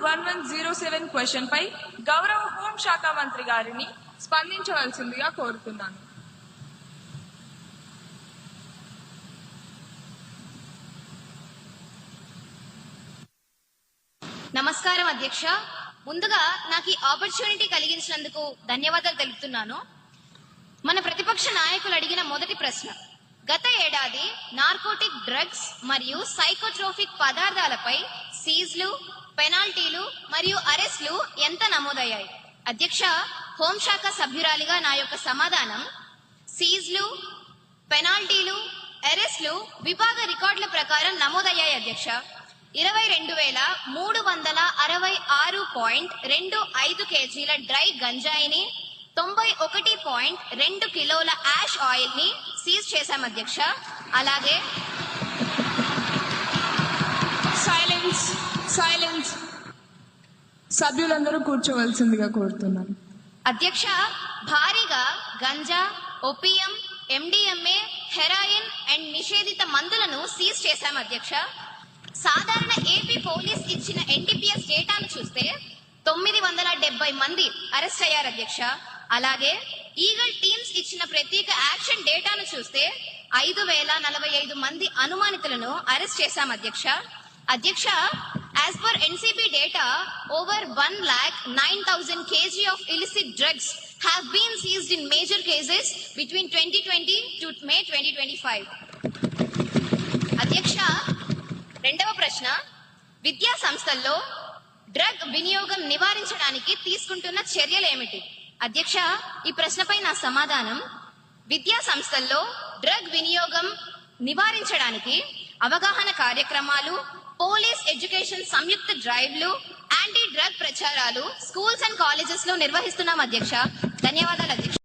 1107 question పై గౌరవ హోంశాఖ మంత్రి గారిని స్పందించవలసిందిగా కోరుతున్నాను. నమస్కారం అధ్యక్ష. ముందుగా నాకు ఈ ఆపర్చునిటీ కలిగించినందుకు ధన్యవాదాలు తెలుపుతున్నాను. మన ప్రతిపక్ష నాయకులు అడిగిన మొదటి ప్రశ్న, గత ఏడాది నార్కోటిక్ డ్రగ్స్ మరియు సైకోట్రోపిక్ పదార్థాలపై సీజ్లు, పెనాల్టీలు మరియు అరెస్టులు ఎంత నమోదయ్యాయి? అధ్యక్ష, హోంశాఖ సభ్యురాలిగా నా యొక్క సమాధానం, సీజ్లు, పెనాల్టీలు, అరెస్టులు విభాగ రికార్డుల ప్రకారం నమోదయ్యాయి అధ్యక్ష. 22,366.25 కేజీల డ్రై గంజాయిని, 91.2 కిలోల యాష్ ఆయిల్ ని సీజ్ చేశాం అధ్యక్ష. అలాగే సైలెన్స్ సభ్యులందరూ కూర్చోవలసిందిగా కోరుతున్నాను. అధ్యక్ష, భారీగా ganja, opium, MDMA, heroin and నిషేధిత మందులను సీజ్ చేశాం అధ్యక్ష. సాధారణ ఏపీ పోలీస్ ఇచ్చిన ఎన్డీపీఎస్ డేటాను చూస్తే 970 మంది అరెస్ట్ అయ్యారు అధ్యక్ష. అలాగే ఈగల్ టీమ్స్ ఇచ్చిన ప్రత్యేక యాక్షన్ డేటాను చూస్తే 5,045 మంది అనుమానితులను అరెస్ట్ చేశాం అధ్యక్ష. అధ్యక్ష, as per NCB data, over 1,09,000 kg of illicit drugs have been seized in major cases between 2020 to May 2025. అధ్యక్ష, రెండవ ప్రశ్న, విద్యా సంస్థల్లో డ్రగ్ వినియోగం నివారించడానికి తీసుకుంటున్న చర్యలు ఏమిటి? అధ్యక్ష, ఈ ప్రశ్నపై నా సమాధానం, విద్యా సంస్థల్లో డ్రగ్ వినియోగం నివారించడానికి అవగాహన కార్యక్రమాలు, పోలీస్ ఎడ్యుకేషన్ సంయుక్త డ్రైవ్లు, యాంటీ డ్రగ్ ప్రచారాలు స్కూల్స్ అండ్ కాలేజెస్ లో నిర్వహిస్తున్నాం అధ్యక్ష. ధన్యవాదాలు అధ్యక్ష.